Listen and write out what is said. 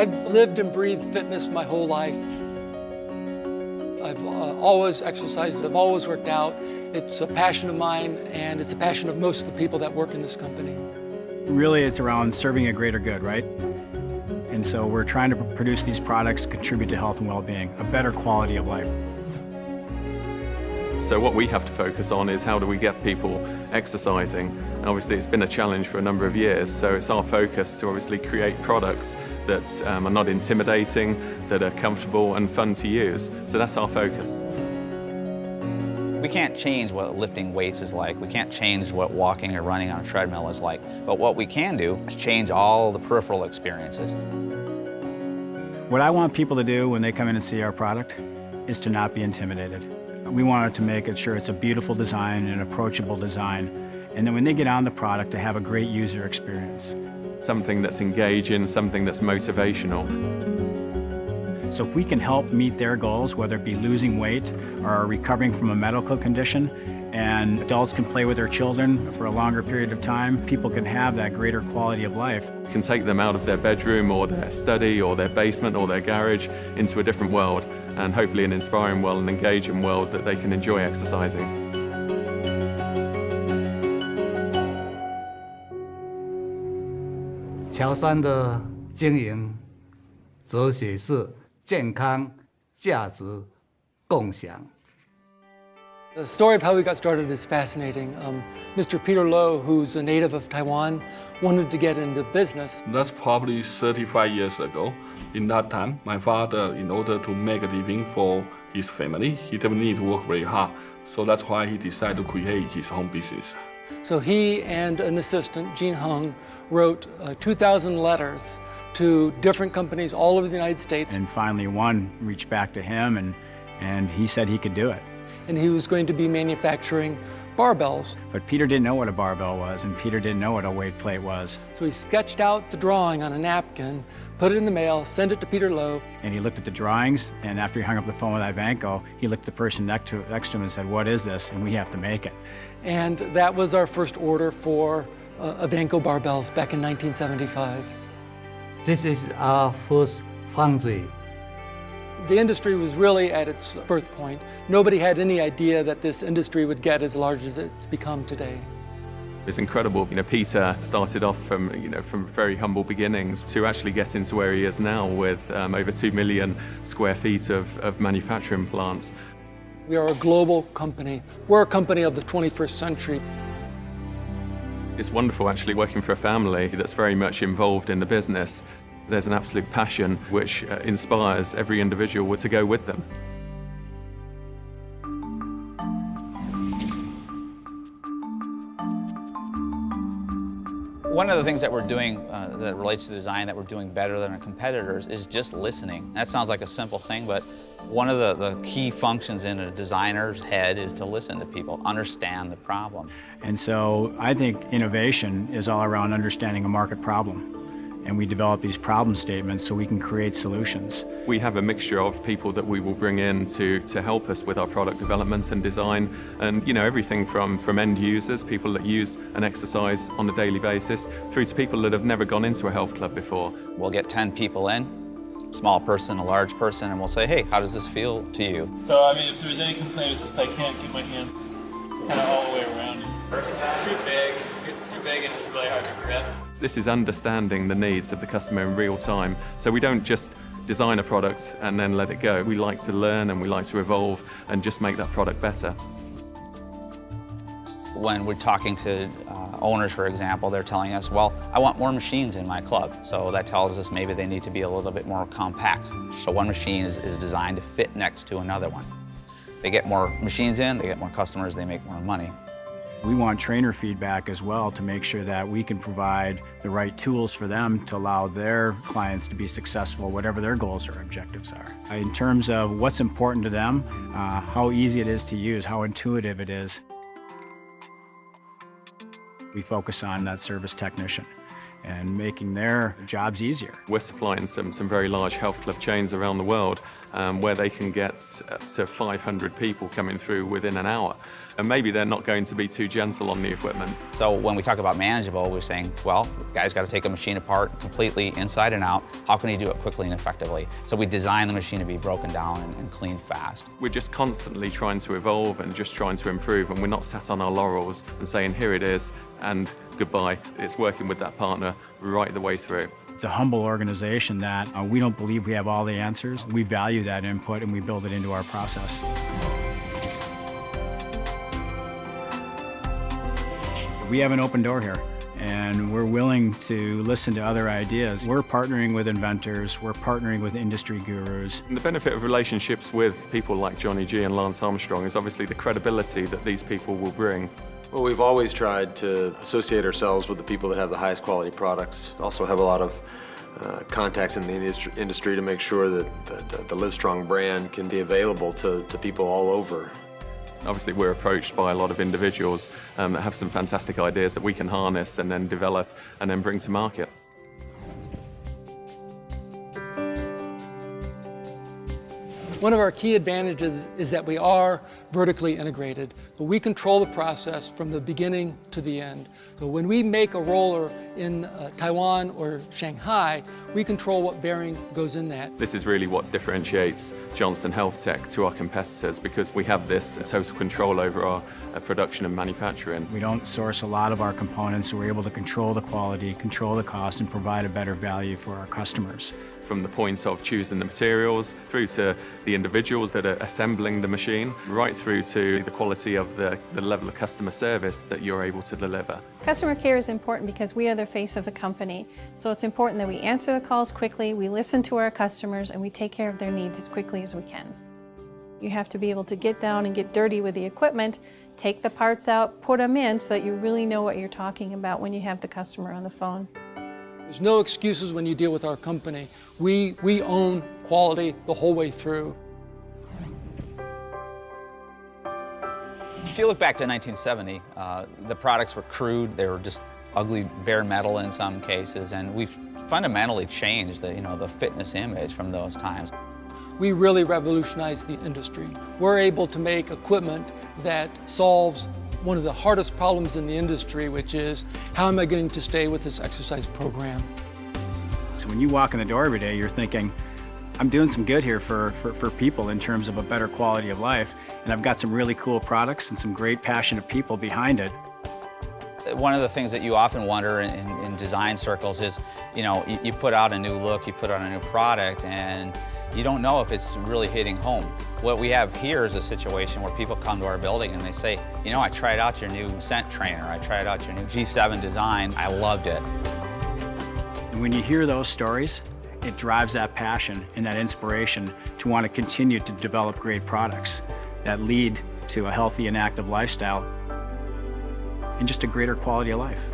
I've lived and breathed fitness my whole life. I've always exercised, I've always worked out. It's a passion of mine, and it's a passion of most of the people that work in this company. Really, it's around serving a greater good, right? And so we're trying to produce these products, contribute to health and well-being, a better quality of life. So what we have to focus on is how do we get people exercising. And obviously it's been a challenge for a number of years, so it's our focus to obviously create products that are not intimidating, that are comfortable and fun to use. So that's our focus. We can't change what lifting weights is like. We can't change what walking or running on a treadmill is like. But what we can do is change all the peripheral experiences. What I want people to do when they come in and see our product is to not be intimidated. We want to make sure it's a beautiful design, an approachable design, and then when they get on the product, to have a great user experience. Something that's engaging, something that's motivational. So if we can help meet their goals, whether it be losing weight or recovering from a medical condition, and adults can play with their children for a longer period of time, people can have that greater quality of life. You can take them out of their bedroom or their study or their basement or their garage into a different world, and hopefully an inspiring world, an engaging world that they can enjoy exercising. 乔山的经营哲学是健康、价值、共享。 The story of how we got started is fascinating. Mr. Peter Lowe, who's a native of Taiwan, wanted to get into business. That's probably 35 years ago. In that time, my father, in order to make a living for his family, he didn't need to work very hard. So that's why he decided to create his own business. So he and an assistant, Jean Hung, wrote 2,000 letters to different companies all over the United States. And finally one reached back to him and he said he could do it. And he was going to be manufacturing barbells. But Peter didn't know what a barbell was, and Peter didn't know what a weight plate was. So he sketched out the drawing on a napkin, put it in the mail, sent it to Peter Lowe. And he looked at the drawings, and after he hung up the phone with Ivanko, he looked at the person next to him and said, "What is this?" And we have to make it. And that was our first order for Ivanko barbells back in 1975. This is our first foundry. The industry was really at its birth point. Nobody had any idea that this industry would get as large as it's become today. It's incredible. Peter started off from very humble beginnings to actually get into where he is now with over 2 million square feet of manufacturing plants. We are a global company. We're a company of the 21st century. It's wonderful actually working for a family that's very much involved in the business. There's an absolute passion which inspires every individual to go with them. One of the things that we're doing that relates to design that we're doing better than our competitors is just listening. That sounds like a simple thing, but one of the key functions in a designer's head is to listen to people, understand the problem. And so I think innovation is all around understanding a market problem. And we develop these problem statements so we can create solutions. We have a mixture of people that we will bring in to help us with our product development and design, and everything from end users, people that use an exercise on a daily basis, through to people that have never gone into a health club before. We'll get 10 people in, small person, a large person, and we'll say, hey, how does this feel to you? So, I mean, if there's any complaint, it's just I can't get my hands kind of all the way around. It's too big. It's too big and it's really hard to grip. This is understanding the needs of the customer in real time. So we don't just design a product and then let it go. We like to learn and we like to evolve and just make that product better. When we're talking to owners, for example, they're telling us, well, I want more machines in my club. So that tells us maybe they need to be a little bit more compact. So one machine is designed to fit next to another one. They get more machines in, they get more customers, they make more money. We want trainer feedback as well to make sure that we can provide the right tools for them to allow their clients to be successful, whatever their goals or objectives are. In terms of what's important to them, how easy it is to use, how intuitive it is, we focus on that service technician. and making their jobs easier. We're supplying some very large health club chains around the world where they can get so 500 people coming through within an hour. And maybe they're not going to be too gentle on the equipment. So when we talk about manageable, we're saying, well, the guy's got to take a machine apart completely inside and out. How can he do it quickly and effectively? So we design the machine to be broken down and cleaned fast. We're just constantly trying to evolve and just trying to improve, and we're not sat on our laurels and saying, here it is, and goodbye. It's working with that partner right the way through. It's a humble organization that we don't believe we have all the answers. We value that input and we build it into our process. We have an open door here, and we're willing to listen to other ideas. We're partnering with inventors, we're partnering with industry gurus. And the benefit of relationships with people like Johnny G and Lance Armstrong is obviously the credibility that these people will bring. Well, we've always tried to associate ourselves with the people that have the highest quality products. Also have a lot of contacts in the industry to make sure that the Livestrong brand can be available to people all over. Obviously, we're approached by a lot of individuals that have some fantastic ideas that we can harness and then develop and then bring to market. One of our key advantages is that we are vertically integrated. So we control the process from the beginning to the end. So when we make a roller in Taiwan or Shanghai, we control what bearing goes in that. This is really what differentiates Johnson Health Tech to our competitors, because we have this total control over our production and manufacturing. We don't source a lot of our components, so we're able to control the quality, control the cost, and provide a better value for our customers. From the point of choosing the materials, through to the individuals that are assembling the machine, right through to the quality of the level of customer service that you're able to deliver. Customer care is important because we are the face of the company. So it's important that we answer the calls quickly, we listen to our customers, and we take care of their needs as quickly as we can. You have to be able to get down and get dirty with the equipment, take the parts out, put them in so that you really know what you're talking about when you have the customer on the phone. There's no excuses when you deal with our company. We own quality the whole way through. If you look back to 1970, the products were crude, they were just ugly bare metal in some cases, and we've fundamentally changed the fitness image from those times. We really revolutionized the industry. We're able to make equipment that solves one of the hardest problems in the industry, which is, how am I going to stay with this exercise program? So when you walk in the door every day, you're thinking, I'm doing some good here for people in terms of a better quality of life, and I've got some really cool products and some great passionate people behind it. One of the things that you often wonder in design circles is, you put out a new look, you put out a new product, and you don't know if it's really hitting home. What we have here is a situation where people come to our building and they say, I tried out your new scent trainer, I tried out your new G7 design, I loved it. And when you hear those stories, it drives that passion and that inspiration to want to continue to develop great products that lead to a healthy and active lifestyle and just a greater quality of life.